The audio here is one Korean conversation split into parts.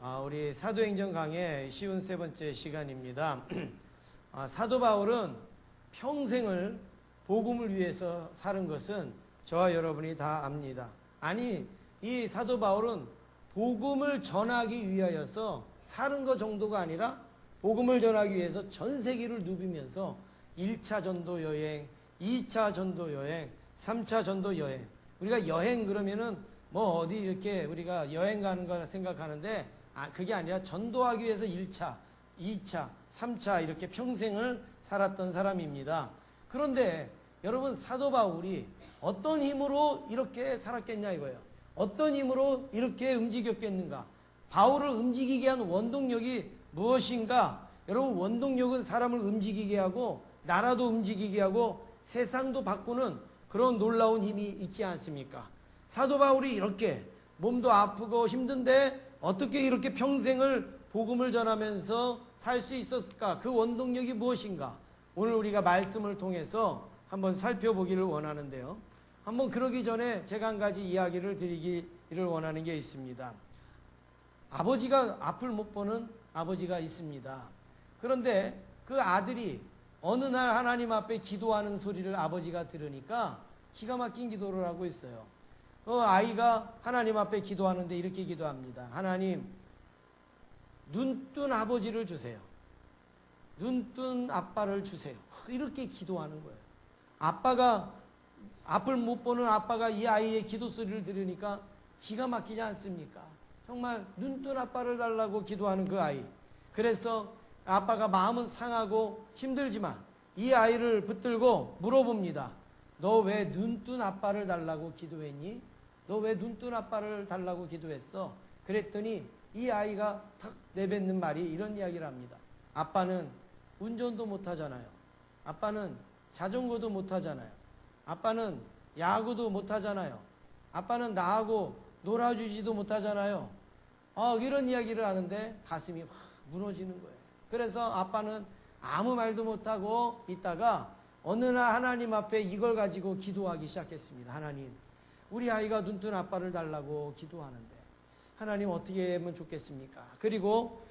우리 사도행전 강의 쉬운 세 번째 시간입니다. 사도 바울은 평생을 복음을 위해서 사는 것은 저와 여러분이 다 압니다. 아니, 이 사도 바울은 복음을 전하기 위하여서 사는 것 정도가 아니라 복음을 전하기 위해서 전 세계를 누비면서 1차 전도 여행, 2차 전도 여행, 3차 전도 여행. 우리가 여행 그러면은 뭐 어디 이렇게 우리가 여행 가는 거라 생각하는데 그게 아니라 전도하기 위해서 1차, 2차, 3차 이렇게 평생을 살았던 사람입니다. 그런데 여러분, 사도 바울이 어떤 힘으로 이렇게 살았겠냐 이거예요. 어떤 힘으로 이렇게 움직였겠는가? 바울을 움직이게 한 원동력이 무엇인가? 여러분, 원동력은 사람을 움직이게 하고 나라도 움직이게 하고 세상도 바꾸는 그런 놀라운 힘이 있지 않습니까? 사도 바울이 이렇게 몸도 아프고 힘든데 어떻게 이렇게 평생을 복음을 전하면서 살 수 있었을까? 그 원동력이 무엇인가? 오늘 우리가 말씀을 통해서 한번 살펴보기를 원하는데요. 한번 그러기 전에 제가 한 가지 이야기를 드리기를 원하는 게 있습니다. 아버지가 앞을 못 보는 아버지가 있습니다. 그런데 그 아들이 어느 날 하나님 앞에 기도하는 소리를 아버지가 들으니까 기가 막힌 기도를 하고 있어요. 아이가 하나님 앞에 기도하는데 이렇게 기도합니다. 하나님, 눈뜬 아버지를 주세요. 눈뜬 아빠를 주세요. 이렇게 기도하는 거예요. 아빠가 앞을 못 보는 아빠가 이 아이의 기도 소리를 들으니까 기가 막히지 않습니까? 정말 눈뜬 아빠를 달라고 기도하는 그 아이. 그래서 아빠가 마음은 상하고 힘들지만 이 아이를 붙들고 물어봅니다. 너 왜 눈뜬 아빠를 달라고 기도했니? 너 왜 눈뜬 아빠를 달라고 기도했어? 그랬더니 이 아이가 탁 내뱉는 말이 이런 이야기를 합니다. 아빠는 운전도 못하잖아요. 아빠는 자전거도 못하잖아요. 아빠는 야구도 못하잖아요. 아빠는 나하고 놀아주지도 못하잖아요. 이런 이야기를 하는데 가슴이 확 무너지는 거예요. 그래서 아빠는 아무 말도 못하고 있다가 어느 날 하나님 앞에 이걸 가지고 기도하기 시작했습니다. 하나님, 우리 아이가 눈뜬 아빠를 달라고 기도하는데 하나님 어떻게 하면 좋겠습니까? 그리고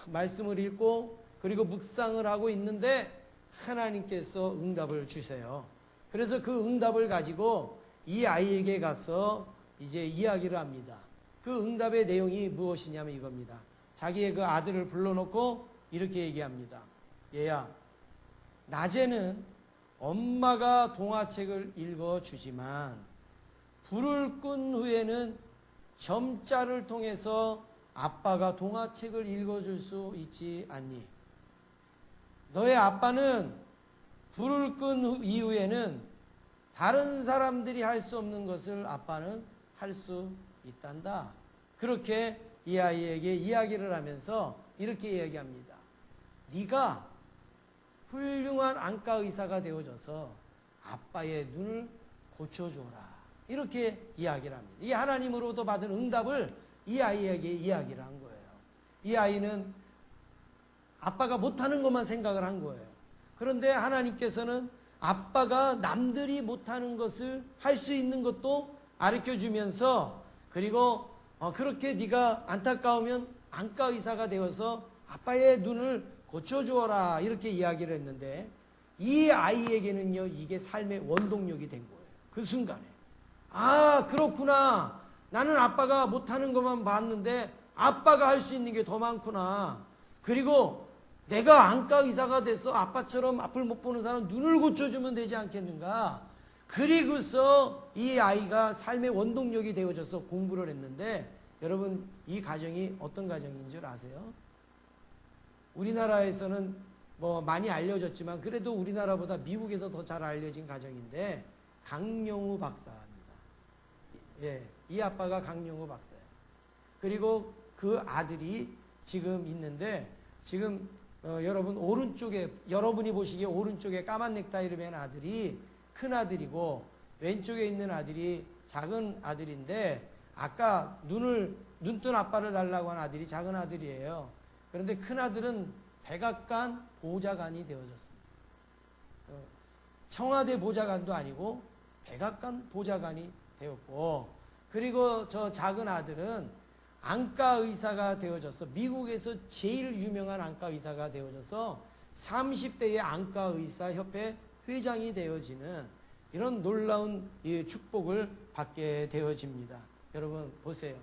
말씀을 읽고 그리고 묵상을 하고 있는데 하나님께서 응답을 주세요. 그래서 그 응답을 가지고 이 아이에게 가서 이제 이야기를 합니다. 그 응답의 내용이 무엇이냐면 이겁니다. 자기의 그 아들을 불러놓고 이렇게 얘기합니다. 얘야, 낮에는 엄마가 동화책을 읽어주지만 불을 끈 후에는 점자를 통해서 아빠가 동화책을 읽어줄 수 있지 않니? 너의 아빠는 불을 끈 이후에는 다른 사람들이 할 수 없는 것을 아빠는 할 수 있단다. 그렇게 이 아이에게 이야기를 하면서 이렇게 이야기합니다. 네가 훌륭한 안과 의사가 되어줘서 아빠의 눈을 고쳐주어라. 이렇게 이야기를 합니다. 이 하나님으로부터 받은 응답을 이 아이에게 이야기를 한 거예요. 이 아이는 아빠가 못하는 것만 생각을 한 거예요. 그런데 하나님께서는 아빠가 남들이 못하는 것을 할 수 있는 것도 가르쳐주면서 그리고 그렇게 네가 안타까우면 안과 의사가 되어서 아빠의 눈을 고쳐주어라 이렇게 이야기를 했는데 이 아이에게는요 이게 삶의 원동력이 된 거예요. 그 순간에 그렇구나. 나는 아빠가 못하는 것만 봤는데 아빠가 할 수 있는 게 더 많구나. 그리고 내가 안과 의사가 돼서 아빠처럼 앞을 못 보는 사람 눈을 고쳐주면 되지 않겠는가. 그리고서 이 아이가 삶의 원동력이 되어져서 공부를 했는데 여러분, 이 가정이 어떤 가정인 줄 아세요? 우리나라에서는 뭐 많이 알려졌지만 그래도 우리나라보다 미국에서 더 잘 알려진 가정인데 강영우 박사입니다. 예, 이 아빠가 강영우 박사예요. 그리고 그 아들이 지금 있는데 지금 여러분 오른쪽에 여러분이 보시기에 오른쪽에 까만 넥타이를 맨 아들이 큰 아들이고 왼쪽에 있는 아들이 작은 아들인데 아까 눈뜬 아빠를 달라고 한 아들이 작은 아들이에요. 그런데 큰 아들은 백악관 보좌관이 되어졌습니다. 청와대 보좌관도 아니고 백악관 보좌관이 되었고 그리고 저 작은 아들은 안과 의사가 되어져서 미국에서 제일 유명한 안과 의사가 되어져서 30대의 안과 의사 협회 회장이 되어지는 이런 놀라운 축복을 받게 되어집니다. 여러분 보세요.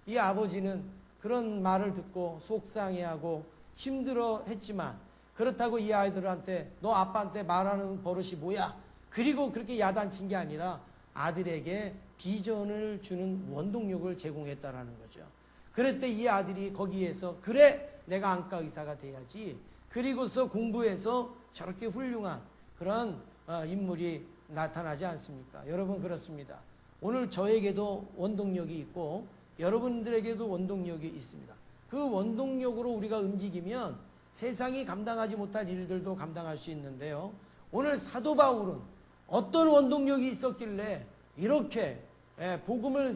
이 아버지는 그런 말을 듣고 속상해하고 힘들어 했지만 그렇다고 이 아이들한테 너 아빠한테 말하는 버릇이 뭐야? 그리고 그렇게 야단친 게 아니라 아들에게 비전을 주는 원동력을 제공했다라는 거죠. 그랬을 때 이 아들이 거기에서 그래 내가 안과 의사가 돼야지. 그리고서 공부해서 저렇게 훌륭한 그런 인물이 나타나지 않습니까? 여러분 그렇습니다. 오늘 저에게도 원동력이 있고 여러분들에게도 원동력이 있습니다. 그 원동력으로 우리가 움직이면 세상이 감당하지 못할 일들도 감당할 수 있는데요. 오늘 사도 바울은 어떤 원동력이 있었길래 이렇게 복음을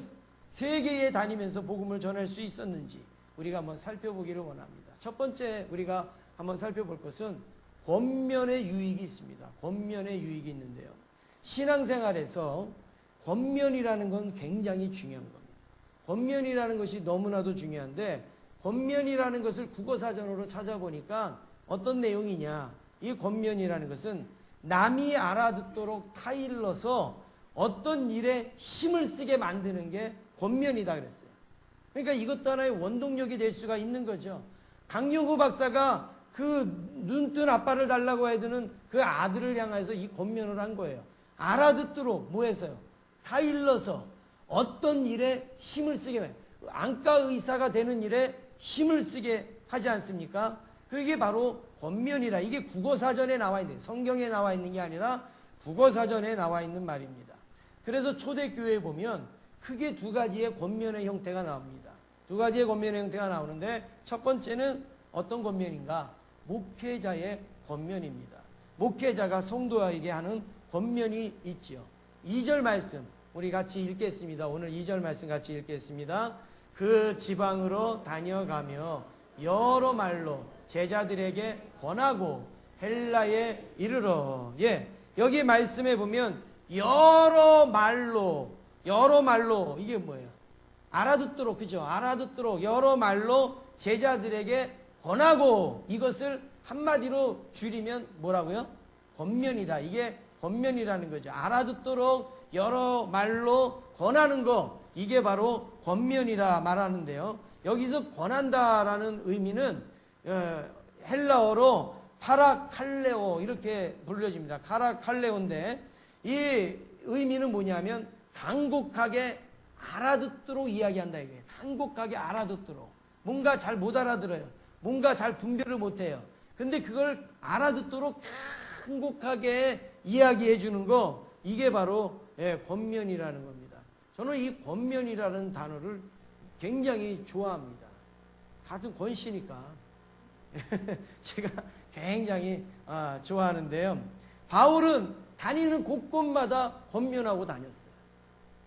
세계에 다니면서 복음을 전할 수 있었는지 우리가 한번 살펴보기를 원합니다. 첫 번째 우리가 한번 살펴볼 것은 권면의 유익이 있습니다. 권면의 유익이 있는데요. 신앙생활에서 권면이라는 건 굉장히 중요한 겁니다. 권면이라는 것이 너무나도 중요한데 권면이라는 것을 국어사전으로 찾아보니까 어떤 내용이냐. 이 권면이라는 것은 남이 알아듣도록 타일러서 어떤 일에 힘을 쓰게 만드는 게 권면이다 그랬어요. 그러니까 이것도 하나의 원동력이 될 수가 있는 거죠. 강용구 박사가 그 눈뜬 아빠를 달라고 해드는 그 아들을 향해서 이 권면을 한 거예요. 알아듣도록 뭐 해서요? 타일러서 어떤 일에 힘을 쓰게 해. 안과 의사가 되는 일에 힘을 쓰게 하지 않습니까? 그게 바로 권면이라. 이게 국어사전에 나와 있는, 성경에 나와 있는 게 아니라 국어사전에 나와 있는 말입니다. 그래서 초대교회에 보면 크게 두 가지의 권면의 형태가 나옵니다. 두 가지의 권면의 형태가 나오는데 첫 번째는 어떤 권면인가? 목회자의 권면입니다. 목회자가 성도에게 하는 권면이 있지요. 2절 말씀 우리 같이 읽겠습니다. 오늘 2절 말씀 같이 읽겠습니다. 그 지방으로 다녀가며 여러 말로 제자들에게 권하고 헬라에 이르러. 여기 말씀에 보면 여러 말로 이게 뭐예요? 알아듣도록, 그죠? 알아듣도록 여러 말로 제자들에게 권하고. 이것을 한마디로 줄이면 뭐라고요? 권면이다. 이게 권면이라는 거죠. 알아듣도록 여러 말로 권하는 거, 이게 바로 권면이라 말하는데요. 여기서 권한다라는 의미는 헬라어로 파라칼레오 이렇게 불려집니다. 카라칼레오인데 이 의미는 뭐냐면 간곡하게 알아듣도록 이야기한다 이게. 간곡하게 알아듣도록. 뭔가 잘 못 알아들어요. 뭔가 잘 분별을 못해요. 근데 그걸 알아듣도록 간곡하게 이야기해 주는 거, 이게 바로 권면이라는 겁니다. 저는 이 권면이라는 단어를 굉장히 좋아합니다. 같은 권씨니까 제가 굉장히 좋아하는데요. 바울은 다니는 곳곳마다 권면하고 다녔어요.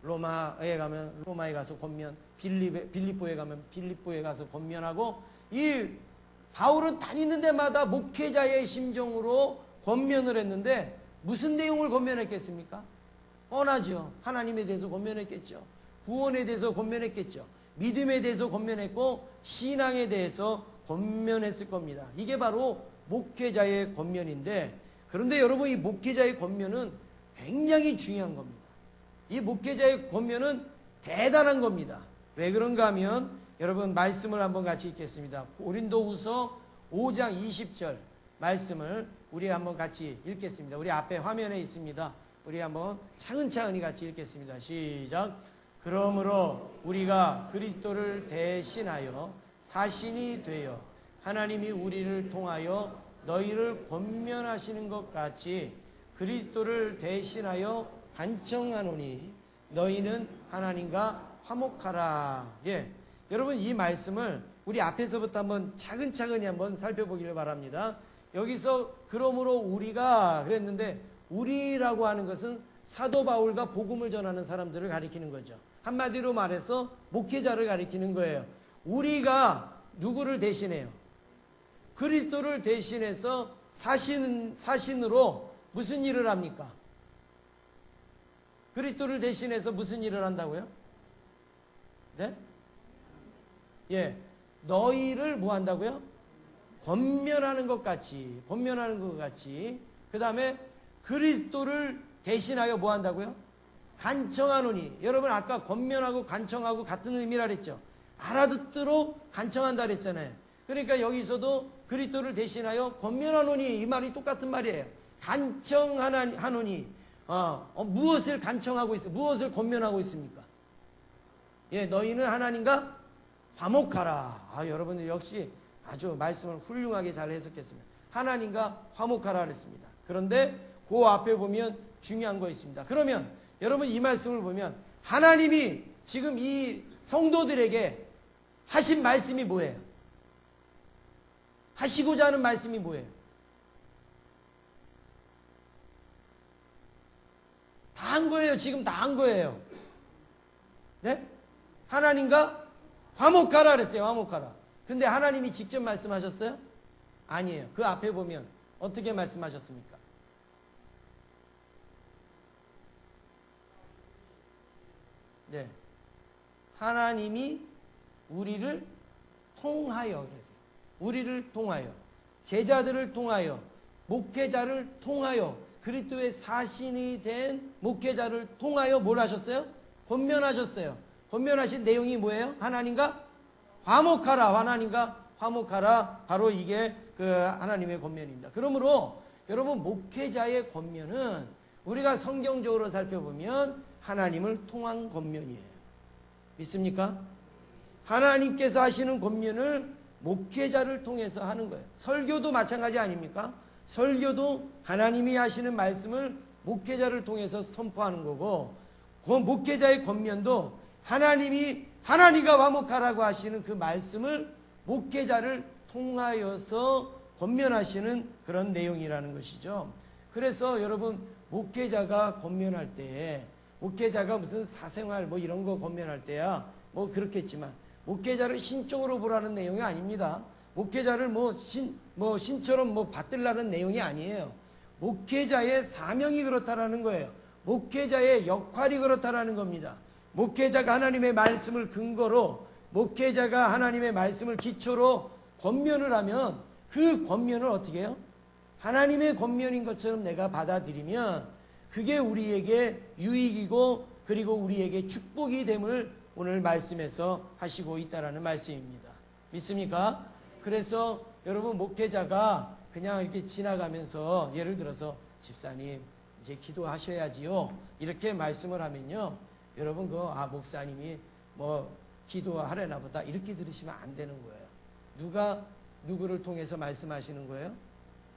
로마에 가면 로마에 가서 권면, 빌립보에 가면 빌립보에 가서 권면하고, 이 바울은 다니는 데마다 목회자의 심정으로 권면을 했는데 무슨 내용을 권면했겠습니까? 뻔하죠. 하나님에 대해서 권면했겠죠. 구원에 대해서 권면했겠죠. 믿음에 대해서 권면했고 신앙에 대해서 권면했을 겁니다. 이게 바로 목회자의 권면인데, 그런데 여러분 이 목회자의 권면은 굉장히 중요한 겁니다. 이 목회자의 권면은 대단한 겁니다. 왜 그런가 하면 여러분 말씀을 한번 같이 읽겠습니다. 고린도후서 5장 20절 말씀을 우리 한번 같이 읽겠습니다. 우리 앞에 화면에 있습니다. 우리 한번 차근차근히 같이 읽겠습니다. 시작. 그러므로 우리가 그리스도를 대신하여 사신이 되어 하나님이 우리를 통하여 너희를 권면하시는 것 같이 그리스도를 대신하여 간청하노니 너희는 하나님과 화목하라. 여러분 이 말씀을 우리 앞에서부터 한번 차근차근히 한번 살펴보기를 바랍니다. 여기서 그러므로 우리가 그랬는데, 우리라고 하는 것은 사도 바울과 복음을 전하는 사람들을 가리키는 거죠. 한마디로 말해서 목회자를 가리키는 거예요. 우리가 누구를 대신해요? 그리스도를 대신해서 사신으로 무슨 일을 합니까? 그리스도를 대신해서 무슨 일을 한다고요? 네? 예, 너희를 뭐 한다고요? 권면하는 것 같이, 권면하는 것 같이. 그 다음에 그리스도를 대신하여 뭐 한다고요? 간청하노니. 여러분 아까 권면하고 간청하고 같은 의미라 그랬죠. 알아듣도록 간청한다 그랬잖아요. 그러니까 여기서도 그리스도를 대신하여 권면하노니, 이 말이 똑같은 말이에요. 간청하노니. 무엇을 간청하고 있어? 무엇을 권면하고 있습니까? 예, 너희는 하나님과 화목하라. 여러분들 역시 아주 말씀을 훌륭하게 잘 해석했습니다. 하나님과 화목하라 그랬습니다. 그런데 그 앞에 보면 중요한 거 있습니다. 그러면 여러분 이 말씀을 보면 하나님이 지금 이 성도들에게 하신 말씀이 뭐예요? 하시고자 하는 말씀이 뭐예요? 다 한 거예요. 지금 다 한 거예요. 네? 하나님과 화목하라 그랬어요. 화목하라. 근데 하나님이 직접 말씀하셨어요? 아니에요. 그 앞에 보면 어떻게 말씀하셨습니까? 네. 하나님이 우리를 통하여 그랬어요. 우리를 통하여, 제자들을 통하여, 목회자를 통하여, 그리스도의 사신이 된 목회자를 통하여 뭘 하셨어요? 권면하셨어요. 권면하신 내용이 뭐예요? 하나님과 화목하라. 하나님과 화목하라. 바로 이게 그 하나님의 권면입니다. 그러므로 여러분 목회자의 권면은 우리가 성경적으로 살펴보면 하나님을 통한 권면이에요. 믿습니까? 하나님께서 하시는 권면을 목회자를 통해서 하는 거예요. 설교도 마찬가지 아닙니까? 설교도 하나님이 하시는 말씀을 목회자를 통해서 선포하는 거고, 그 목회자의 권면도 하나님과 화목하라고 하시는 그 말씀을 목회자를 통하여서 권면하시는 그런 내용이라는 것이죠. 그래서 여러분 목회자가 권면할 때에, 목회자가 무슨 사생활 뭐 이런 거 권면할 때야 뭐 그렇겠지만 목회자를 신적으로 보라는 내용이 아닙니다. 목회자를 신처럼 받들라는 내용이 아니에요. 목회자의 사명이 그렇다라는 거예요. 목회자의 역할이 그렇다라는 겁니다. 목회자가 하나님의 말씀을 근거로, 목회자가 하나님의 말씀을 기초로 권면을 하면 그 권면을 어떻게 해요? 하나님의 권면인 것처럼 내가 받아들이면 그게 우리에게 유익이고 그리고 우리에게 축복이 됨을 오늘 말씀에서 하시고 있다라는 말씀입니다. 믿습니까? 그래서 여러분 목회자가 그냥 이렇게 지나가면서 예를 들어서 집사님 이제 기도하셔야지요 이렇게 말씀을 하면요, 여러분 목사님이 뭐 기도하려나 보다 이렇게 들으시면 안 되는 거예요. 누가 누구를 통해서 말씀하시는 거예요?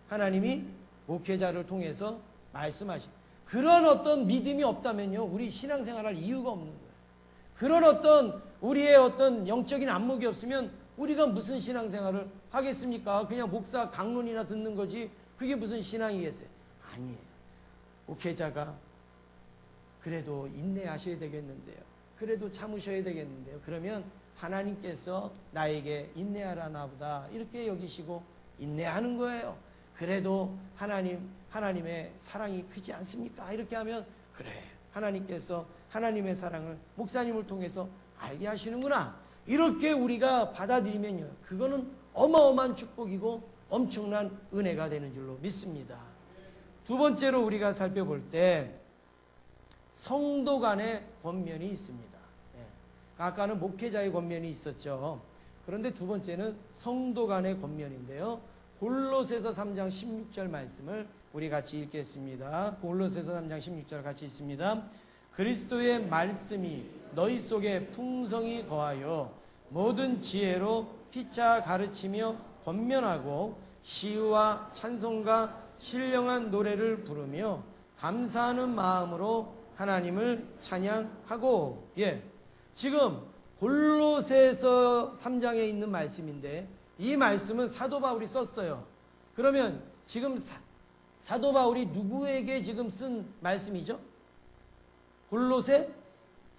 하나님이 목회자를 통해서 말씀하시는, 그런 어떤 믿음이 없다면요 우리 신앙생활할 이유가 없는 거예요. 그런 어떤 우리의 어떤 영적인 안목이 없으면 우리가 무슨 신앙생활을 하겠습니까? 그냥 목사 강론이나 듣는 거지 그게 무슨 신앙이겠어요? 아니에요. 목회자가 그래도 인내하셔야 되겠는데요, 그래도 참으셔야 되겠는데요, 그러면 하나님께서 나에게 인내하라나 보다 이렇게 여기시고 인내하는 거예요. 그래도 하나님의 사랑이 크지 않습니까? 이렇게 하면 그래, 하나님께서 하나님의 사랑을 목사님을 통해서 알게 하시는구나, 이렇게 우리가 받아들이면요 그거는 어마어마한 축복이고 엄청난 은혜가 되는 줄로 믿습니다. 두 번째로 우리가 살펴볼 때 성도 간의 권면이 있습니다. 아까는 목회자의 권면이 있었죠. 그런데 두 번째는 성도 간의 권면인데요, 골로새서 3장 16절 말씀을 우리 같이 읽겠습니다. 골로새서 3장 16절 같이 있습니다. 그리스도의 말씀이 너희 속에 풍성히 거하여 모든 지혜로 피차 가르치며 권면하고 시와 찬송과 신령한 노래를 부르며 감사하는 마음으로 하나님을 찬양하고. 지금 골로새서 3장에 있는 말씀인데 이 말씀은 사도 바울이 썼어요. 그러면 지금 사도 바울이 누구에게 지금 쓴 말씀이죠? 골로새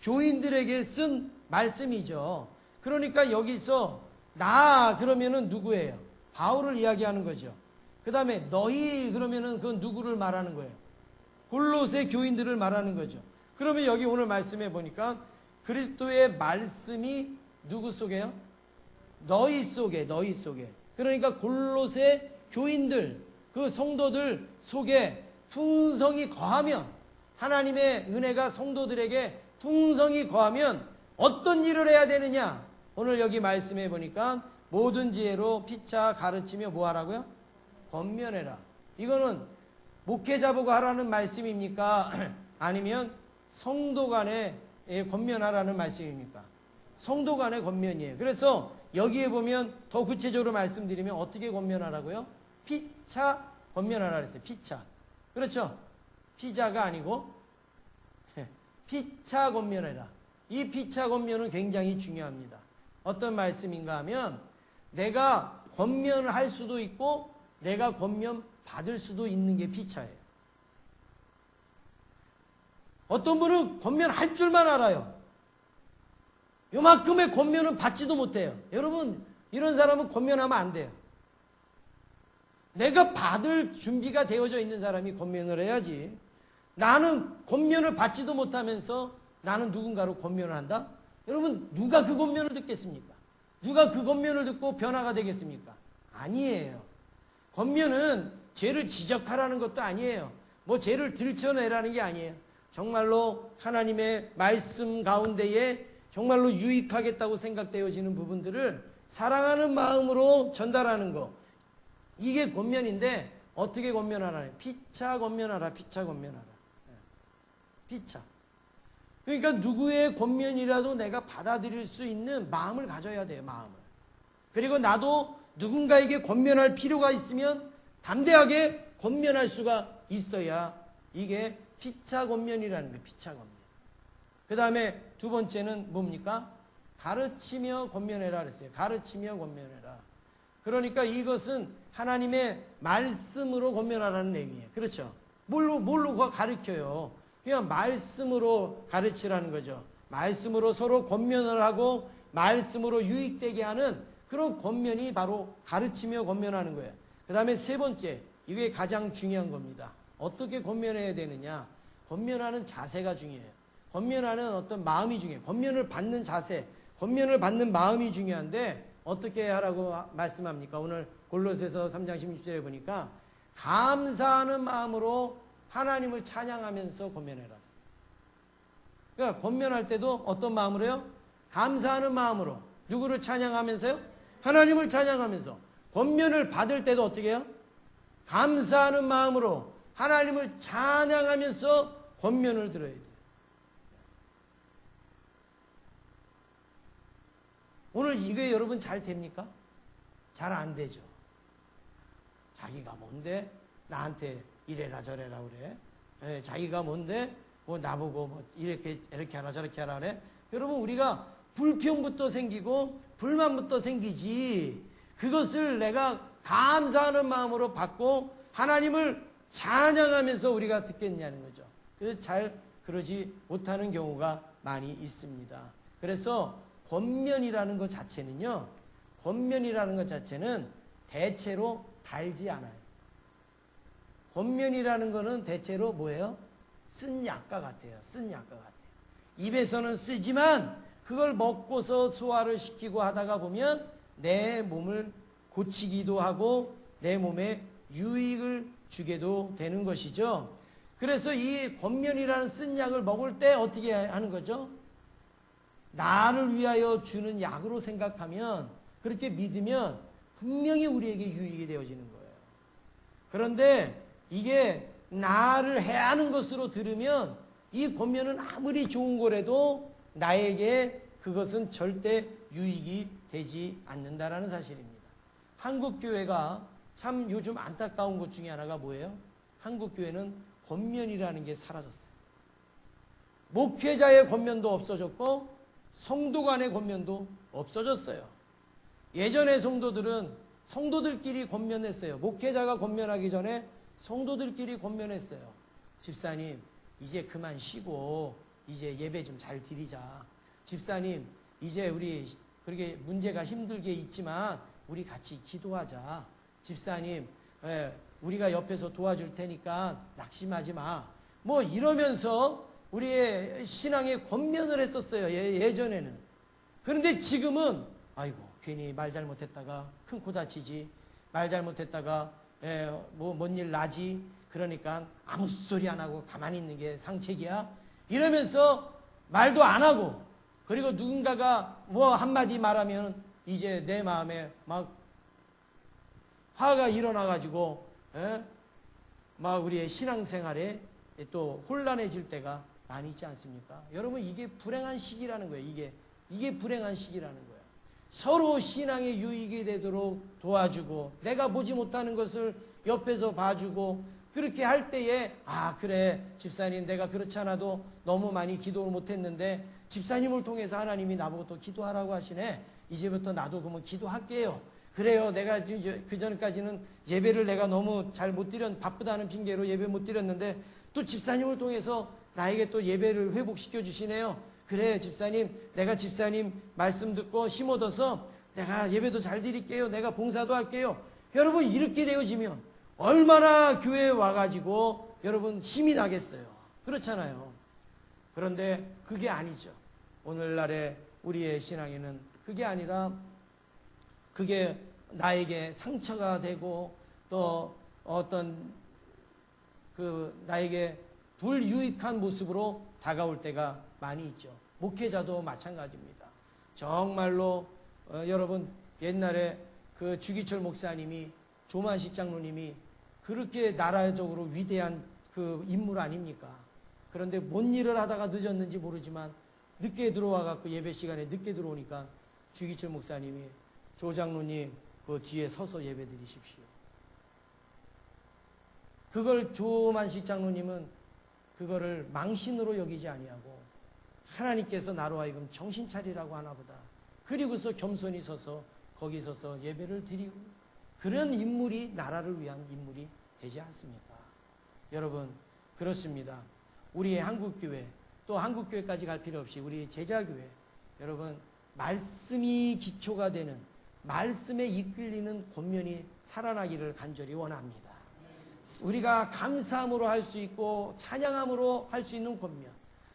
교인들에게 쓴 말씀이죠. 그러니까 여기서 나 그러면은 누구예요? 바울을 이야기하는 거죠. 그 다음에 너희 그러면은 그건 누구를 말하는 거예요? 골로새 교인들을 말하는 거죠. 그러면 여기 오늘 말씀해 보니까 그리스도의 말씀이 누구 속에요? 너희 속에. 그러니까 골로새 교인들, 그 성도들 속에 풍성이 거하면, 하나님의 은혜가 성도들에게 풍성이 거하면 어떤 일을 해야 되느냐? 오늘 여기 말씀해 보니까 모든 지혜로 피차 가르치며 뭐 하라고요? 권면해라. 이거는 목회자 보고 하라는 말씀입니까? 아니면 성도 간에 권면하라는 말씀입니까? 성도 간의 권면이에요. 그래서 여기에 보면 더 구체적으로 말씀드리면 어떻게 권면하라고요? 피차 권면하라 그랬어요. 피차. 그렇죠? 피자가 아니고 피차 권면해라. 이 피차 권면은 굉장히 중요합니다. 어떤 말씀인가 하면 내가 권면을 할 수도 있고 내가 권면 받을 수도 있는 게 피차예요. 어떤 분은 권면할 줄만 알아요. 요만큼의 권면은 받지도 못해요. 여러분, 이런 사람은 권면하면 안 돼요. 내가 받을 준비가 되어져 있는 사람이 권면을 해야지. 나는 권면을 받지도 못하면서 나는 누군가로 권면을 한다? 여러분, 누가 그 권면을 듣겠습니까? 누가 그 권면을 듣고 변화가 되겠습니까? 아니에요. 권면은 죄를 지적하라는 것도 아니에요. 뭐 죄를 들춰내라는 게 아니에요. 정말로 하나님의 말씀 가운데에 정말로 유익하겠다고 생각되어지는 부분들을 사랑하는 마음으로 전달하는 거. 이게 권면인데 어떻게 권면하라? 피차 권면하라. 피차 권면하라. 피차. 그러니까 누구의 권면이라도 내가 받아들일 수 있는 마음을 가져야 돼요. 마음을. 그리고 나도 누군가에게 권면할 필요가 있으면 담대하게 권면할 수가 있어야 이게 피차 권면이라는 거예요. 피차 권면. 그 다음에 두 번째는 뭡니까? 가르치며 권면해라 그랬어요. 가르치며 권면해라. 그러니까 이것은 하나님의 말씀으로 권면하라는 얘기예요. 그렇죠? 뭘로 가르쳐요? 그냥 말씀으로 가르치라는 거죠. 말씀으로 서로 권면을 하고 말씀으로 유익되게 하는 그런 권면이 바로 가르치며 권면하는 거예요. 그 다음에 세 번째, 이게 가장 중요한 겁니다. 어떻게 권면해야 되느냐? 권면하는 자세가 중요해요. 권면하는 어떤 마음이 중요해요. 권면을 받는 자세, 권면을 받는 마음이 중요한데 어떻게 하라고 말씀합니까? 오늘 골로새서 3장 16절에 보니까 감사하는 마음으로 하나님을 찬양하면서 권면해라. 그러니까 권면할 때도 어떤 마음으로 해요? 감사하는 마음으로. 누구를 찬양하면서요? 하나님을 찬양하면서. 권면을 받을 때도 어떻게 해요? 감사하는 마음으로 하나님을 찬양하면서 권면을 들어야 돼요. 오늘 이게 여러분 잘 됩니까? 잘 안 되죠. 자기가 뭔데 나한테 이래라 저래라 그래. 자기가 뭔데 뭐 나보고 뭐 이렇게 하라 저렇게 하라 그래. 여러분, 우리가 불평부터 생기고 불만부터 생기지, 그것을 내가 감사하는 마음으로 받고 하나님을 찬양하면서 우리가 듣겠냐는 거죠. 그래서 잘 그러지 못하는 경우가 많이 있습니다. 그래서 권면이라는 것 자체는요, 권면이라는 것 자체는 대체로 달지 않아요. 권면이라는 거는 대체로 뭐예요? 쓴 약과 같아요. 쓴 약과 같아요. 입에서는 쓰지만 그걸 먹고서 소화를 시키고 하다가 보면 내 몸을 고치기도 하고 내 몸에 유익을 주게도 되는 것이죠. 그래서 이 권면이라는 쓴 약을 먹을 때 어떻게 하는 거죠? 나를 위하여 주는 약으로 생각하면, 그렇게 믿으면 분명히 우리에게 유익이 되어지는 거예요. 그런데 이게 나를 해하는 것으로 들으면 이 권면은 아무리 좋은 거라도 나에게 그것은 절대 유익이 되지 않는다라는 사실입니다. 한국 교회가 참 요즘 안타까운 것 중에 하나가 뭐예요? 한국 교회는 권면이라는 게 사라졌어요. 목회자의 권면도 없어졌고 성도 간의 권면도 없어졌어요. 예전의 성도들은 성도들끼리 권면했어요. 목회자가 권면하기 전에 성도들끼리 권면했어요. 집사님, 이제 그만 쉬고 이제 예배 좀 잘 드리자. 집사님, 이제 우리 그렇게 문제가 힘들게 있지만 우리 같이 기도하자. 집사님, 우리가 옆에서 도와줄 테니까 낙심하지 마. 뭐 이러면서 우리의 신앙에 권면을 했었어요. 예전에는. 그런데 지금은 아이고 괜히 말 잘못했다가 큰 코 다치지, 말 잘못했다가 뭔 일 나지, 그러니까 아무 소리 안 하고 가만히 있는 게 상책이야, 이러면서 말도 안 하고, 그리고 누군가가 뭐 한마디 말하면 이제 내 마음에 막 화가 일어나가지고 막 우리의 신앙생활에 또 혼란해질 때가 많이 있지 않습니까? 여러분, 이게 불행한 시기라는 거예요. 이게 불행한 시기라는 거예요. 서로 신앙에 유익이 되도록 도와주고, 내가 보지 못하는 것을 옆에서 봐주고, 그렇게 할 때에 그래 집사님, 내가 그렇지 않아도 너무 많이 기도를 못했는데 집사님을 통해서 하나님이 나보고 또 기도하라고 하시네, 이제부터 나도 그러면 기도할게요. 그래요, 내가 그 전까지는 예배를 내가 너무 잘 못 드렸, 바쁘다는 핑계로 예배 못 드렸는데 또 집사님을 통해서 나에게 또 예배를 회복시켜 주시네요. 그래 집사님, 내가 집사님 말씀 듣고 힘 얻어서 내가 예배도 잘 드릴게요, 내가 봉사도 할게요. 여러분, 이렇게 되어지면 얼마나 교회에 와가지고 여러분 힘이 나겠어요. 그렇잖아요. 그런데 그게 아니죠. 오늘날의 우리의 신앙에는 그게 아니라, 그게 나에게 상처가 되고 또 어떤 나에게 불유익한 모습으로 다가올 때가 많이 있죠. 목회자도 마찬가지입니다. 정말로 여러분, 옛날에 그 주기철 목사님이, 조만식 장로님이 그렇게 나라적으로 위대한 그 인물 아닙니까? 그런데 뭔 일을 하다가 늦었는지 모르지만 늦게 들어와 갖고 예배 시간에 늦게 들어오니까 주기철 목사님이, 조 장로님 그 뒤에 서서 예배 드리십시오. 그걸 조만식 장로님은 그거를 망신으로 여기지 아니하고, 하나님께서 나로 하여금 정신 차리라고 하나보다, 그리고서 겸손히 서서 거기 서서 예배를 드리고, 그런 인물이 나라를 위한 인물이 되지 않습니까? 여러분, 그렇습니다. 우리의 한국교회, 또 한국교회까지 갈 필요 없이 우리 제자교회, 여러분, 말씀이 기초가 되는, 말씀에 이끌리는 권면이 살아나기를 간절히 원합니다. 우리가 감사함으로 할 수 있고 찬양함으로 할 수 있는 권면,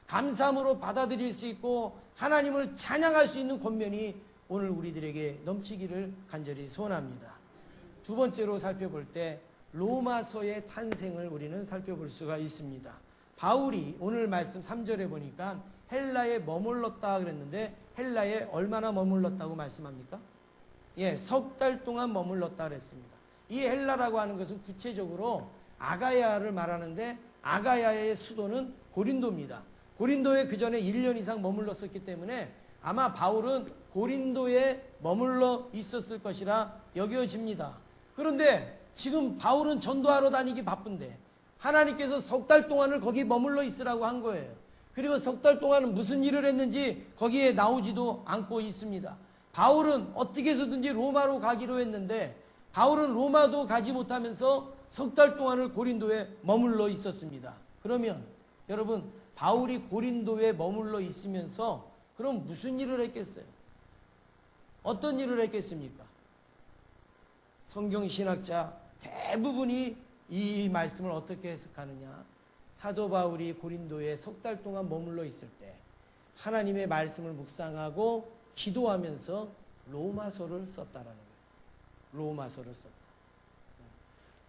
감사함으로 받아들일 수 있고 하나님을 찬양할 수 있는 권면이 오늘 우리들에게 넘치기를 간절히 소원합니다. 두 번째로 살펴볼 때 로마서의 탄생을 우리는 살펴볼 수가 있습니다. 바울이 오늘 말씀 3절에 보니까 헬라에 머물렀다 그랬는데, 헬라에 얼마나 머물렀다고 말씀합니까? 석 달 동안 머물렀다 그랬습니다. 이 헬라라고 하는 것은 구체적으로 아가야를 말하는데, 아가야의 수도는 고린도입니다. 고린도에 그 전에 1년 이상 머물렀었기 때문에 아마 바울은 고린도에 머물러 있었을 것이라 여겨집니다. 그런데 지금 바울은 전도하러 다니기 바쁜데 하나님께서 석 달 동안을 거기 머물러 있으라고 한 거예요. 그리고 석 달 동안은 무슨 일을 했는지 거기에 나오지도 않고 있습니다. 바울은 어떻게 해서든지 로마로 가기로 했는데, 바울은 로마도 가지 못하면서 석 달 동안을 고린도에 머물러 있었습니다. 그러면 여러분, 바울이 고린도에 머물러 있으면서 그럼 무슨 일을 했겠어요? 어떤 일을 했겠습니까? 성경신학자 대부분이 이 말씀을 어떻게 해석하느냐? 사도 바울이 고린도에 석 달 동안 머물러 있을 때 하나님의 말씀을 묵상하고 기도하면서 로마서를 썼다라는 거예요. 로마서를 썼다.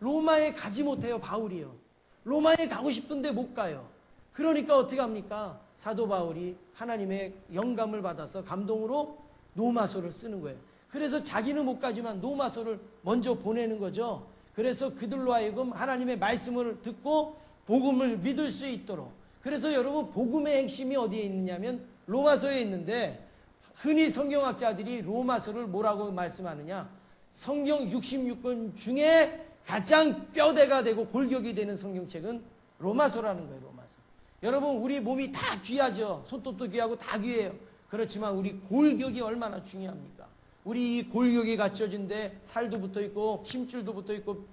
로마에 가지 못해요, 바울이요. 로마에 가고 싶은데 못 가요. 그러니까 어떻게 합니까? 사도 바울이 하나님의 영감을 받아서 감동으로 로마서를 쓰는 거예요. 그래서 자기는 못 가지만 로마서를 먼저 보내는 거죠. 그래서 그들로 하여금 하나님의 말씀을 듣고 복음을 믿을 수 있도록. 그래서 여러분, 복음의 핵심이 어디에 있느냐면 로마서에 있는데, 흔히 성경학자들이 로마서를 뭐라고 말씀하느냐? 성경 66권 중에 가장 뼈대가 되고 골격이 되는 성경책은 로마서라는 거예요. 로마서. 여러분, 우리 몸이 다 귀하죠. 손톱도 귀하고 다 귀해요. 그렇지만 우리 골격이 얼마나 중요합니까? 우리 이 골격이 갖춰진 데 살도 붙어 있고 힘줄도 붙어 있고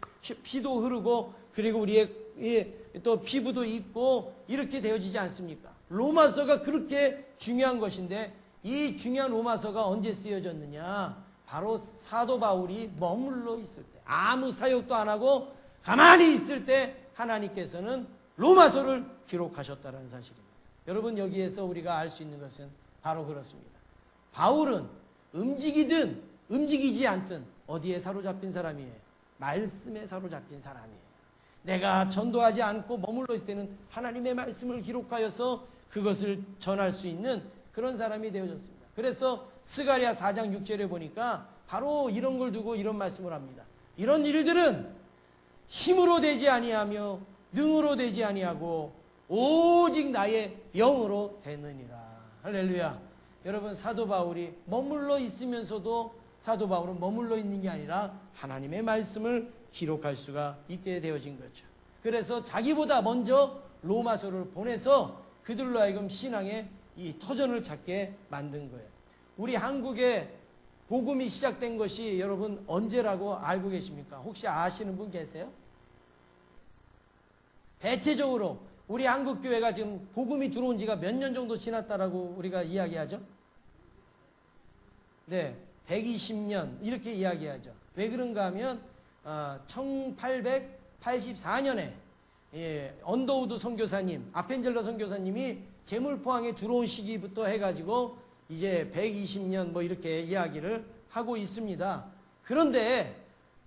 피도 흐르고, 그리고 우리의 또 피부도 있고 이렇게 되어지지 않습니까? 로마서가 그렇게 중요한 것인데, 이 중요한 로마서가 언제 쓰여졌느냐? 바로 사도 바울이 머물러 있을 때, 아무 사역도 안 하고 가만히 있을 때 하나님께서는 로마서를 기록하셨다는 사실입니다. 여러분, 여기에서 우리가 알 수 있는 것은 바로 그렇습니다. 바울은 움직이든 움직이지 않든 어디에 사로잡힌 사람이에요? 말씀에 사로잡힌 사람이에요. 내가 전도하지 않고 머물러 있을 때는 하나님의 말씀을 기록하여서 그것을 전할 수 있는 그런 사람이 되어졌습니다. 그래서 스가랴 4장 6절에 보니까 바로 이런 걸 두고 이런 말씀을 합니다. 이런 일들은 힘으로 되지 아니하며 능으로 되지 아니하고 오직 나의 영으로 되느니라. 할렐루야. 여러분, 사도 바울이 머물러 있으면서도 사도 바울은 머물러 있는 게 아니라 하나님의 말씀을 기록할 수가 있게 되어진 거죠. 그래서 자기보다 먼저 로마서를 보내서 그들로 하여금 신앙의 이 터전을 찾게 만든 거예요. 우리 한국에 복음이 시작된 것이 여러분 언제라고 알고 계십니까? 혹시 아시는 분 계세요? 대체적으로 우리 한국교회가 지금 복음이 들어온 지가 몇 년 정도 지났다라고 우리가 이야기하죠? 네, 120년 이렇게 이야기하죠. 왜 그런가 하면 1884년에 언더우드 선교사님, 아펜젤러 선교사님이 제물포항에 들어온 시기부터 해가지고 이제 120년 뭐 이렇게 이야기를 하고 있습니다. 그런데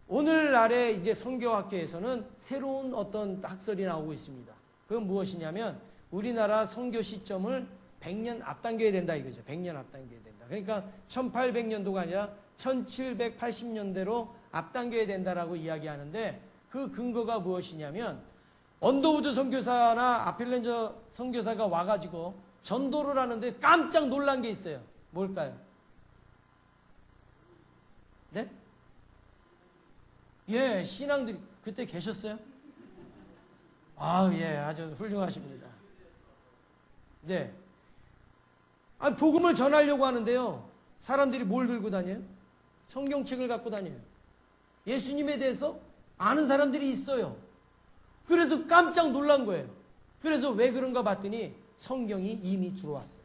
오늘날의 이제 선교학계에서는 새로운 어떤 학설이 나오고 있습니다. 그건 무엇이냐면 우리나라 선교 시점을 100년 앞당겨야 된다 이거죠. 100년 앞당겨야 된다. 그러니까 1800년도가 아니라 1780년대로 앞당겨야 된다라고 이야기하는데 그 근거가 무엇이냐면 언더우드 선교사나 아펠렌저 선교사가 와가지고 전도를 하는데 깜짝 놀란 게 있어요. 뭘까요? 네? 예, 신앙들이 그때 계셨어요? 아, 예, 아주 훌륭하십니다. 네. 아, 복음을 전하려고 하는데요. 사람들이 뭘 들고 다녀요? 성경책을 갖고 다녀요. 예수님에 대해서 아는 사람들이 있어요. 그래서 깜짝 놀란 거예요. 그래서 왜 그런가 봤더니 성경이 이미 들어왔어요.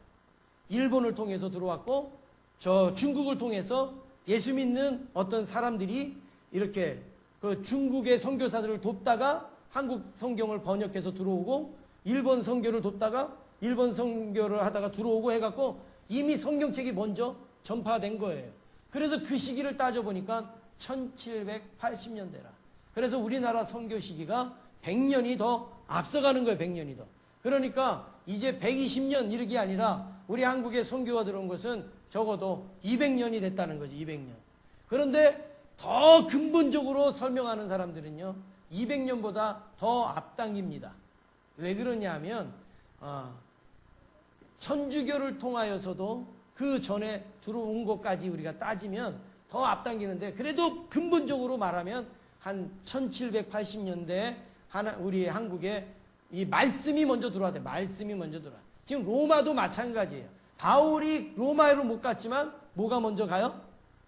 일본을 통해서 들어왔고 저 중국을 통해서 예수 믿는 어떤 사람들이 이렇게 그 중국의 선교사들을 돕다가 한국 성경을 번역해서 들어오고 일본 선교를 돕다가 일본 선교를 하다가 들어오고 해갖고 이미 성경책이 먼저 전파된 거예요. 그래서 그 시기를 따져보니까 1780년대라. 그래서 우리나라 선교 시기가 100년이 더 앞서가는 거예요. 100년이 더. 그러니까 이제 120년 이렇게 아니라 우리 한국에 선교가 들어온 것은 적어도 200년이 됐다는 거죠. 200년. 그런데 더 근본적으로 설명하는 사람들은요. 200년보다 더 앞당깁니다. 왜 그러냐 하면 천주교를 통하여서도 그 전에 들어온 것까지 우리가 따지면 더 앞당기는데 그래도 근본적으로 말하면 한 1780년대 우리 한국에 이 말씀이 먼저 들어와야 돼. 말씀이 먼저 들어와. 지금 로마도 마찬가지예요. 바울이 로마로 못 갔지만 뭐가 먼저 가요?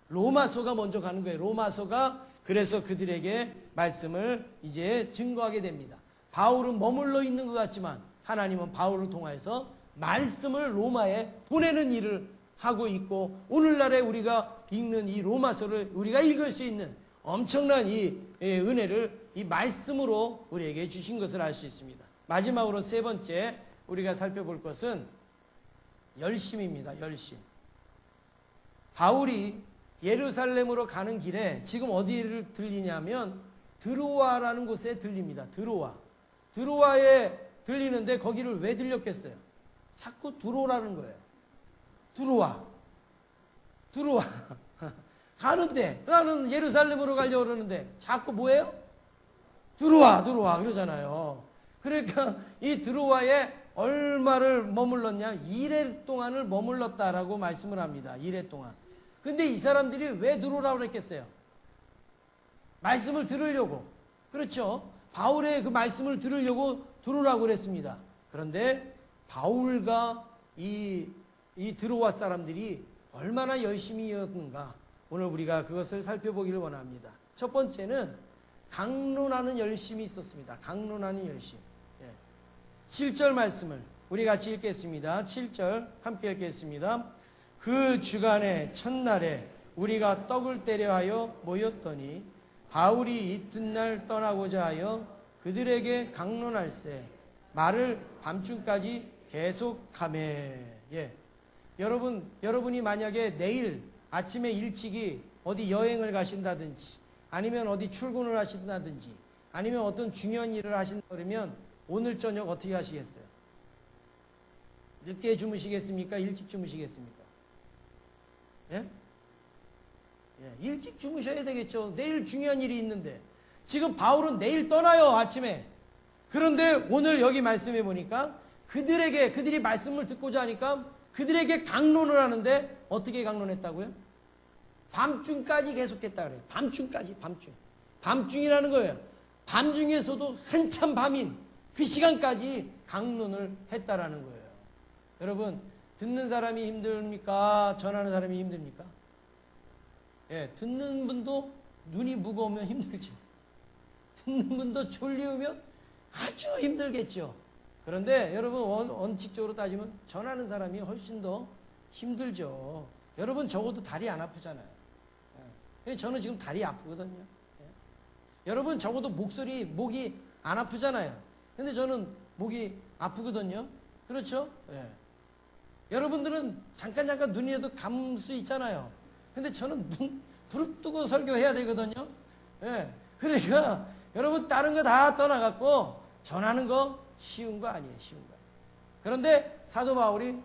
로마서가 먼저 가는 거예요. 로마서가 그래서 그들에게 말씀을 이제 증거하게 됩니다. 바울은 머물러 있는 것 같지만 하나님은 바울을 통해서 말씀을 로마에 보내는 일을 하고 있고 오늘날에 우리가 읽는 이 로마서를 우리가 읽을 수 있는 엄청난 이 은혜를 이 말씀으로 우리에게 주신 것을 알 수 있습니다. 마지막으로 세 번째 우리가 살펴볼 것은 열심입니다. 열심. 바울이 예루살렘으로 가는 길에 지금 어디를 들리냐면 드로아라는 곳에 들립니다. 드로아에 들리는데 거기를 왜 들렸겠어요? 자꾸 들어오라는 거예요. 들어와. 가는데 나는 예루살렘으로 가려고 그러는데 자꾸 뭐예요? 들어와 그러잖아요. 그러니까 이 드로아에 얼마를 머물렀냐? 2회 동안을 머물렀다라고 말씀을 합니다. 2회 동안. 근데 이 사람들이 왜 들어오라고 그랬겠어요? 말씀을 들으려고. 그렇죠? 바울의 그 말씀을 들으려고 들어오라고 그랬습니다. 그런데 바울과 이 드로아 사람들이 얼마나 열심히였는가. 오늘 우리가 그것을 살펴보기를 원합니다. 첫 번째는 강론하는 열심이 있었습니다. 강론하는 열심. 7절 말씀을 우리 같이 읽겠습니다. 7절 함께 읽겠습니다. 그 주간의 첫날에 우리가 떡을 때려 하여 모였더니 바울이 이튿날 떠나고자 하여 그들에게 강론할세 말을 밤중까지 계속하매. 여러분이 만약에 내일 아침에 일찍이 어디 여행을 가신다든지 아니면 어디 출근을 하신다든지 아니면 어떤 중요한 일을 하신다 그러면 오늘 저녁 어떻게 하시겠어요? 늦게 주무시겠습니까? 일찍 주무시겠습니까? 예? 예, 일찍 주무셔야 되겠죠. 내일 중요한 일이 있는데. 지금 바울은 내일 떠나요, 아침에. 그런데 오늘 여기 말씀해 보니까 그들이 말씀을 듣고자 하니까 그들에게 강론을 하는데 어떻게 강론했다고요? 밤중까지 계속했다 그래요. 밤중까지, 밤중. 밤중이라는 거예요. 밤중에서도 한참 밤인 그 시간까지 강론을 했다라는 거예요. 여러분, 듣는 사람이 힘듭니까? 전하는 사람이 힘듭니까? 예, 듣는 분도 눈이 무거우면 힘들죠. 듣는 분도 졸리우면 아주 힘들겠죠. 그런데 여러분 원칙적으로 따지면 전하는 사람이 훨씬 더 힘들죠. 여러분 적어도 다리 안 아프잖아요. 예, 저는 지금 다리 아프거든요. 예. 여러분 적어도 목이 안 아프잖아요. 근데 저는 목이 아프거든요. 그렇죠? 예. 여러분들은 잠깐 눈이라도 감을 수 있잖아요. 근데 저는 눈 부릅뜨고 설교해야 되거든요. 예. 그러니까 여러분 다른 거 다 떠나갖고 전하는 거 쉬운 거 아니에요. 쉬운 거. 그런데 사도 바울이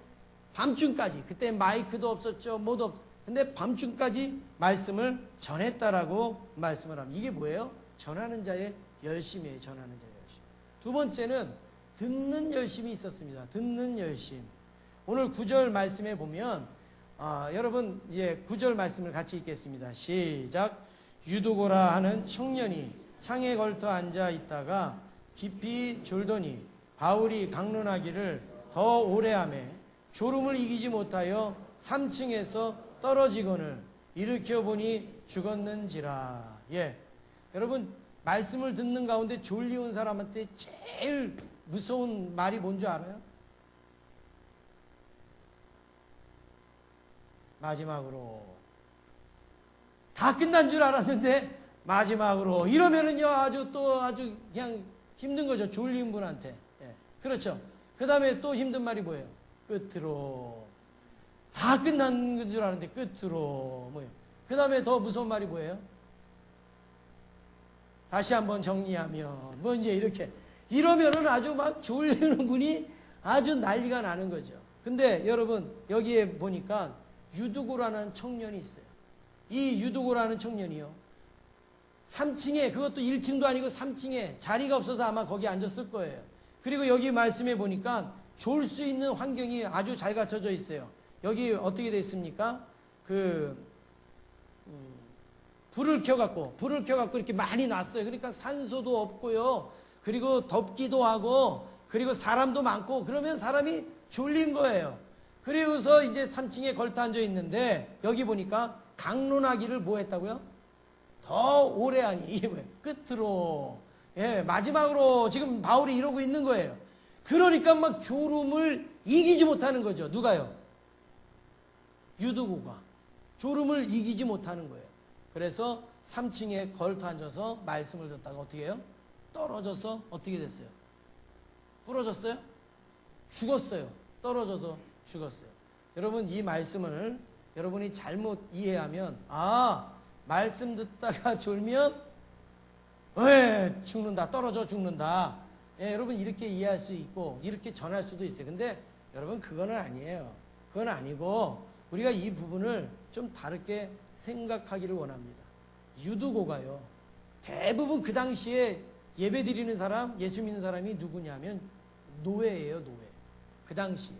밤중까지, 그때 마이크도 없었죠. 뭐도 없었죠. 근데 밤중까지 말씀을 전했다라고 말씀을 합니다. 이게 뭐예요? 전하는 자의 열심이에요. 전하는 자의 열심. 두 번째는 듣는 열심이 있었습니다. 듣는 열심. 오늘 9절 말씀에 보면 여러분 이제 9절 말씀을 같이 읽겠습니다. 시작. 유두고라 하는 청년이 창에 걸터 앉아 있다가 깊이 졸더니 바울이 강론하기를 더 오래 하매 졸음을 이기지 못하여 3층에서 떨어지거늘 일으켜 보니 죽었는지라. 예, 여러분 말씀을 듣는 가운데 졸리운 사람한테 제일 무서운 말이 뭔지 알아요? 마지막으로. 다 끝난 줄 알았는데 마지막으로 이러면은요 아주 그냥 힘든 거죠. 졸린 분한테. 예. 그렇죠. 그 다음에 또 힘든 말이 뭐예요? 끝으로. 다 끝난 줄 알았는데 끝으로. 뭐예요? 그 다음에 더 무서운 말이 뭐예요? 다시 한번 정리하면 뭐 이제 이렇게 이러면은 아주 막 졸리는 분이 아주 난리가 나는 거죠. 근데 여러분 여기에 보니까 유두고라는 청년이 있어요. 이 유두고라는 청년이요 3층에, 그것도 1층도 아니고 3층에 자리가 없어서 아마 거기 앉았을 거예요. 그리고 여기 말씀해 보니까 졸 수 있는 환경이 아주 잘 갖춰져 있어요. 여기 어떻게 되어 있습니까? 불을 켜갖고 이렇게 많이 놨어요. 그러니까 산소도 없고요. 그리고 덥기도 하고, 그리고 사람도 많고, 그러면 사람이 졸린 거예요. 그리고서 이제 3층에 걸터 앉아 있는데, 여기 보니까 강론하기를 뭐 했다고요? 더 오래 하니. 이게 뭐예요? 끝으로. 예, 마지막으로 지금 바울이 이러고 있는 거예요. 그러니까 막 졸음을 이기지 못하는 거죠. 누가요? 유두고가. 졸음을 이기지 못하는 거예요. 그래서 3층에 걸터 앉아서 말씀을 듣다가 어떻게 해요? 떨어져서 어떻게 됐어요? 부러졌어요? 죽었어요. 떨어져서 죽었어요. 여러분 이 말씀을 여러분이 잘못 이해하면 말씀 듣다가 졸면 죽는다. 떨어져 죽는다. 예, 여러분 이렇게 이해할 수 있고 이렇게 전할 수도 있어요. 근데 여러분 그거는 아니에요. 그건 아니고 우리가 이 부분을 좀 다르게 생각하기를 원합니다. 유두고가요. 대부분 그 당시에 예배 드리는 사람, 예수 믿는 사람이 누구냐면 노예예요. 노예. 그 당시에.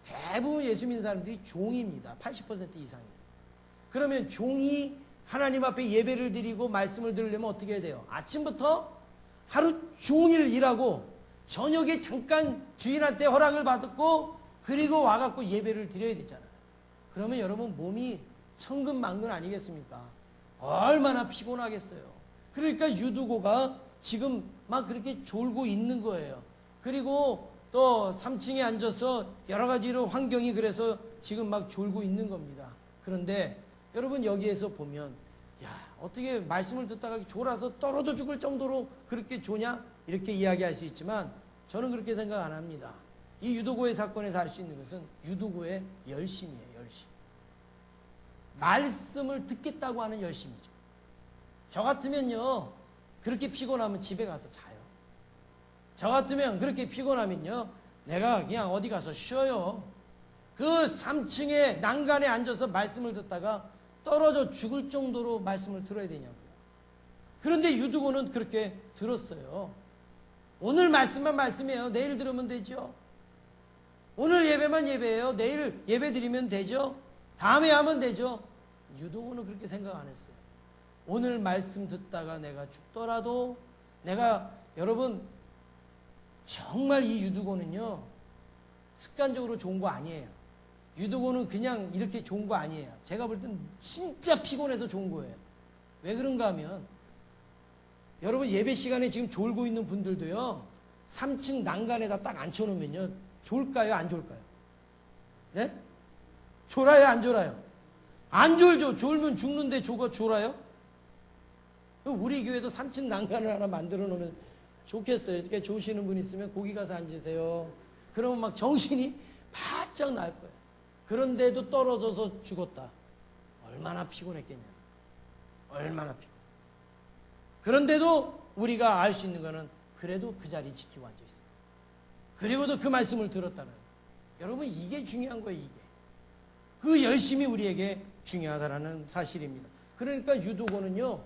대부분 예수 믿는 사람들이 종입니다. 80% 이상이. 그러면 종이 하나님 앞에 예배를 드리고 말씀을 들으려면 어떻게 해야 돼요? 아침부터 하루 종일 일하고 저녁에 잠깐 주인한테 허락을 받고 그리고 와갖고 예배를 드려야 되잖아요. 그러면 여러분 몸이 천근만근 아니겠습니까? 얼마나 피곤하겠어요. 그러니까 유두고가 지금 막 그렇게 졸고 있는 거예요. 그리고 또 3층에 앉아서 여러 가지로 환경이 그래서 지금 막 졸고 있는 겁니다. 그런데 여러분 여기에서 보면 어떻게 말씀을 듣다가 졸아서 떨어져 죽을 정도로 그렇게 조냐? 이렇게 이야기할 수 있지만 저는 그렇게 생각 안 합니다. 이 유두고의 사건에서 알 수 있는 것은 유두고의 열심이에요. 열심. 말씀을 듣겠다고 하는 열심이죠. 저 같으면요, 그렇게 피곤하면 집에 가서 자요. 저 같으면 그렇게 피곤하면요, 내가 그냥 어디 가서 쉬어요. 그 3층에 난간에 앉아서 말씀을 듣다가 떨어져 죽을 정도로 말씀을 들어야 되냐고요. 그런데 유두고는 그렇게 들었어요. 오늘 말씀만 말씀이에요. 내일 들으면 되죠. 오늘 예배만 예배예요. 내일 예배 드리면 되죠. 다음에 하면 되죠. 유두고는 그렇게 생각 안 했어요. 오늘 말씀 듣다가 내가 죽더라도 여러분 정말 이 유두고는요, 습관적으로 좋은 거 아니에요. 유두고는 그냥 이렇게 좋은 거 아니에요. 제가 볼 땐 진짜 피곤해서 좋은 거예요. 왜 그런가 하면, 여러분 예배 시간에 지금 졸고 있는 분들도요, 3층 난간에다 딱 앉혀놓으면요, 졸까요? 안 졸까요? 네? 졸아요? 안 졸아요? 안 졸죠. 졸면 죽는데 졸아요? 우리 교회도 3층 난간을 하나 만들어 놓으면 좋겠어요. 이렇게 조시는 분 있으면 거기 가서 앉으세요. 그러면 막 정신이 바짝 날 거예요. 그런데도 떨어져서 죽었다. 얼마나 피곤했겠냐. 얼마나 피곤. 그런데도 우리가 알 수 있는 거는 그래도 그 자리 지키고 앉아 있어요. 그리고도 그 말씀을 들었다는 거예요. 여러분 이게 중요한 거예요. 이게. 그 열심이 우리에게 중요하다는 사실입니다. 그러니까 유두고는요,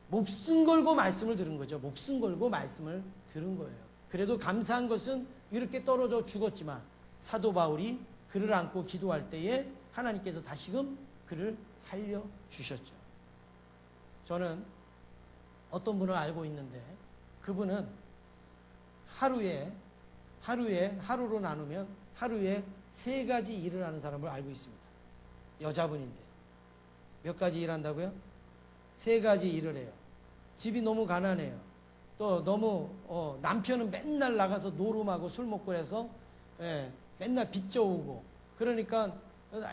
목숨 걸고 말씀을 들은 거죠. 목숨 걸고 말씀을 들은 거예요. 그래도 감사한 것은 이렇게 떨어져 죽었지만 사도 바울이 그를 안고 기도할 때에 하나님께서 다시금 그를 살려주셨죠. 저는 어떤 분을 알고 있는데, 그분은 하루로 나누면 하루에 3가지 일을 하는 사람을 알고 있습니다. 여자분인데 몇 가지 일한다고요? 3가지 일을 해요. 집이 너무 가난해요. 또 너무 남편은 맨날 나가서 노름하고 술 먹고 해서 맨날 빚져오고, 그러니까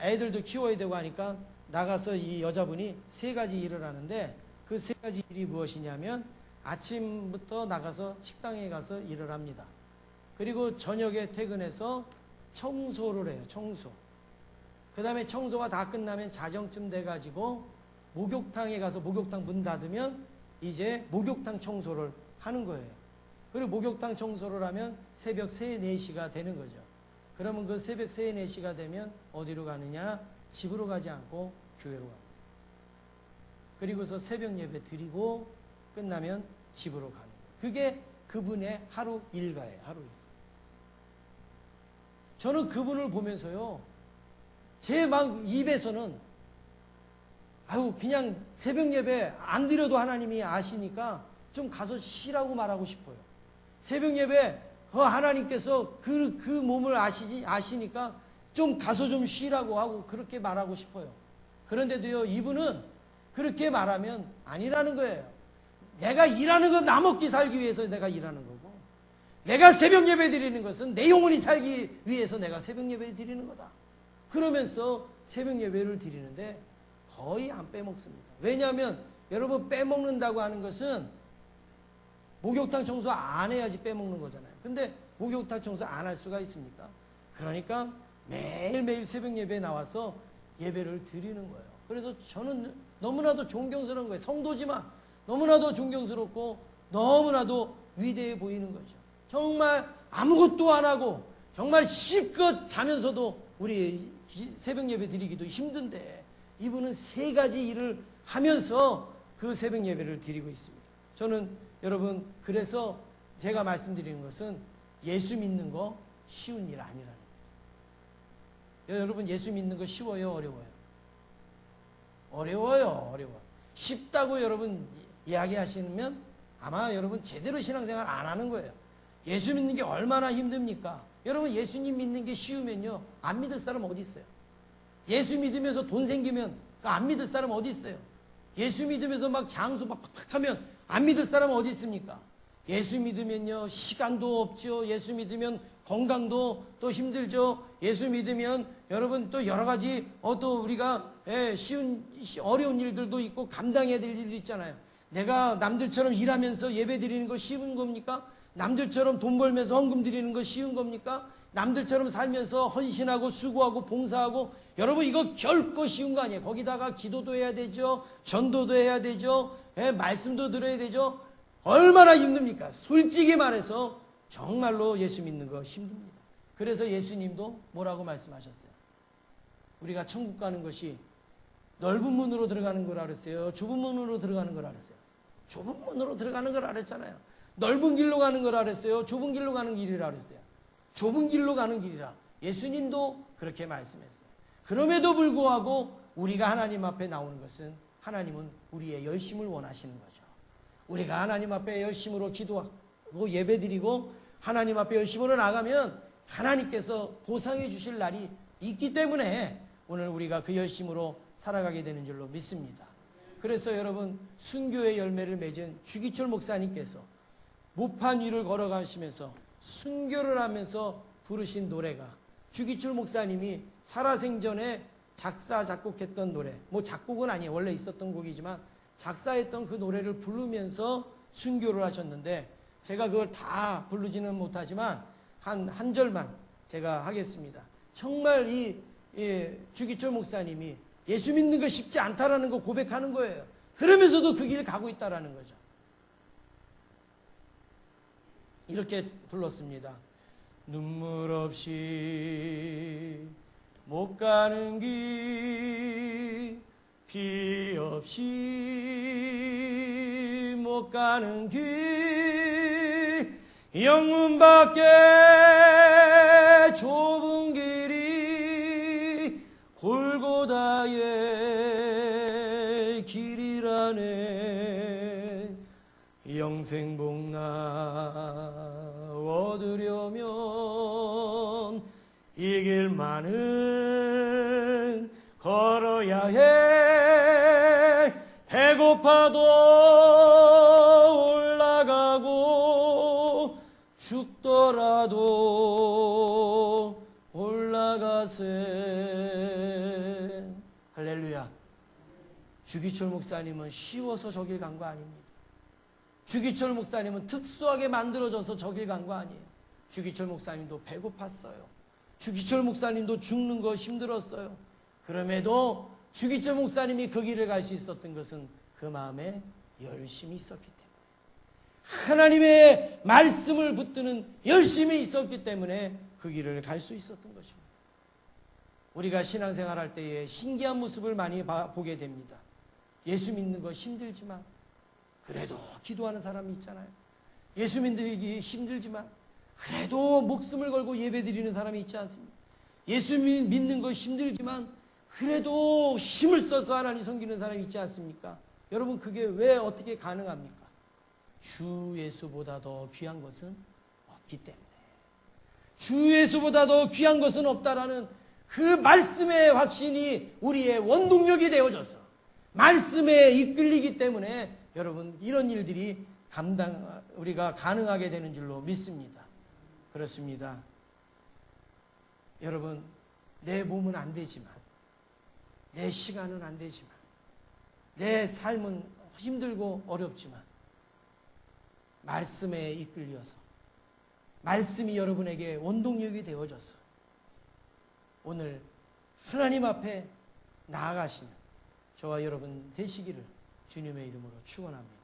애들도 키워야 되고 하니까 나가서 이 여자분이 3가지 일을 하는데, 그 3가지 일이 무엇이냐면 아침부터 나가서 식당에 가서 일을 합니다. 그리고 저녁에 퇴근해서 청소를 해요. 청소. 그 다음에 청소가 다 끝나면 자정쯤 돼가지고 목욕탕에 가서 목욕탕 문 닫으면 이제 목욕탕 청소를 하는 거예요. 그리고 목욕탕 청소를 하면 새벽 3, 4시가 되는 거죠. 그러면 그 새벽 3, 4시가 되면 어디로 가느냐? 집으로 가지 않고 교회로 갑니다. 그리고서 새벽 예배 드리고 끝나면 집으로 가는 거예요. 그게 그분의 하루 일과예요. 하루 일과. 저는 그분을 보면서요, 제 막 입에서는 그냥 새벽 예배 안 드려도 하나님이 아시니까 좀 가서 쉬라고 말하고 싶어요. 새벽 예배 하나님께서 그 몸을 아시니까 좀 가서 좀 쉬라고 하고 그렇게 말하고 싶어요. 그런데도요, 이분은 그렇게 말하면 아니라는 거예요. 내가 일하는 건 나 먹기 살기 위해서 내가 일하는 거고, 내가 새벽 예배 드리는 것은 내 영혼이 살기 위해서 내가 새벽 예배 드리는 거다. 그러면서 새벽 예배를 드리는데 거의 안 빼먹습니다. 왜냐하면 여러분, 빼먹는다고 하는 것은 목욕탕 청소 안 해야지 빼먹는 거잖아요. 근데 목욕탕 청소 안 할 수가 있습니까? 그러니까 매일매일 새벽 예배에 나와서 예배를 드리는 거예요. 그래서 저는 너무나도 존경스러운 거예요. 성도지만 너무나도 존경스럽고 너무나도 위대해 보이는 거죠. 정말 아무것도 안 하고 정말 실컷 자면서도 우리 새벽 예배 드리기도 힘든데, 이분은 3가지 일을 하면서 그 새벽 예배를 드리고 있습니다. 저는 여러분, 그래서 제가 말씀드리는 것은 예수 믿는 거 쉬운 일 아니라는 거예요. 여러분, 예수 믿는 거 쉬워요? 어려워요? 어려워요. 쉽다고 여러분 이야기하시면 아마 여러분 제대로 신앙생활 안 하는 거예요. 예수 믿는 게 얼마나 힘듭니까? 여러분, 예수님 믿는 게 쉬우면요, 안 믿을 사람 어디 있어요? 예수 믿으면서 돈 생기면 안 믿을 사람 어디 있어요? 예수 믿으면서 막 장수 막 하면 안 믿을 사람 어디 있습니까? 예수 믿으면요, 시간도 없죠. 예수 믿으면 건강도 또 힘들죠. 예수 믿으면 여러분 또 여러 가지 또 우리가 어려운 일들도 있고 감당해야 될 일이 있잖아요. 내가 남들처럼 일하면서 예배 드리는 거 쉬운 겁니까? 남들처럼 돈 벌면서 헌금 드리는 거 쉬운 겁니까? 남들처럼 살면서 헌신하고 수고하고 봉사하고, 여러분 이거 결코 쉬운 거 아니에요. 거기다가 기도도 해야 되죠. 전도도 해야 되죠. 말씀도 들어야 되죠. 얼마나 힘듭니까? 솔직히 말해서 정말로 예수 믿는 거 힘듭니다. 그래서 예수님도 뭐라고 말씀하셨어요? 우리가 천국 가는 것이 넓은 문으로 들어가는 거라 그랬어요? 좁은 문으로 들어가는 거라 그랬어요? 좁은 문으로 들어가는 거라 그랬잖아요. 넓은 길로 가는 거라 그랬어요? 좁은 길로 가는 길이라 그랬어요? 좁은 길로 가는 길이라 예수님도 그렇게 말씀했어요. 그럼에도 불구하고 우리가 하나님 앞에 나오는 것은, 하나님은 우리의 열심을 원하시는 거죠. 우리가 하나님 앞에 열심으로 기도하고 예배드리고 하나님 앞에 열심으로 나가면 하나님께서 보상해 주실 날이 있기 때문에 오늘 우리가 그 열심으로 살아가게 되는 줄로 믿습니다. 그래서 여러분, 순교의 열매를 맺은 주기철 목사님께서 모판 위를 걸어가시면서 순교를 하면서 부르신 노래가, 주기철 목사님이 살아생전에 작사 작곡했던 노래, 뭐 작곡은 아니에요. 원래 있었던 곡이지만 작사했던 그 노래를 부르면서 순교를 하셨는데, 제가 그걸 다 부르지는 못하지만 한 절만 제가 하겠습니다. 정말 이 주기철 목사님이 예수 믿는 거 쉽지 않다라는 거 고백하는 거예요. 그러면서도 그 길을 가고 있다라는 거죠. 이렇게 불렀습니다. 눈물 없이 못 가는 길, 비 없이 못 가는 길, 영문 밖에 좁은 길이 골고다의 길이라네. 영생복나 얻으려면 이 길만은 걸어야 해. 배고파도 올라가고 죽더라도 올라가세. 할렐루야. 주기철 목사님은 쉬워서 저 길 간 거 아닙니다. 주기철 목사님은 특수하게 만들어져서 저 길 간 거 아니에요. 주기철 목사님도 배고팠어요. 주기철 목사님도 죽는 거 힘들었어요. 그럼에도 주기철 목사님이 그 길을 갈 수 있었던 것은 그 마음에 열심이 있었기 때문에, 하나님의 말씀을 붙드는 열심이 있었기 때문에 그 길을 갈 수 있었던 것입니다. 우리가 신앙생활 할 때에 신기한 모습을 많이 보게 됩니다. 예수 믿는 거 힘들지만 그래도 기도하는 사람이 있잖아요. 예수 믿기 힘들지만 그래도 목숨을 걸고 예배드리는 사람이 있지 않습니까? 예수 믿는 거 힘들지만 그래도 힘을 써서 하나님 섬기는 사람이 있지 않습니까? 여러분, 그게 왜 어떻게 가능합니까? 주 예수보다 더 귀한 것은 없기 때문에. 주 예수보다 더 귀한 것은 없다라는 그 말씀의 확신이 우리의 원동력이 되어져서 말씀에 이끌리기 때문에 여러분, 이런 일들이 우리가 가능하게 되는 줄로 믿습니다. 그렇습니다. 여러분, 내 몸은 안 되지만, 내 시간은 안 되지만, 내 삶은 힘들고 어렵지만 말씀에 이끌려서, 말씀이 여러분에게 원동력이 되어져서 오늘 하나님 앞에 나아가시는 저와 여러분 되시기를 주님의 이름으로 축원합니다.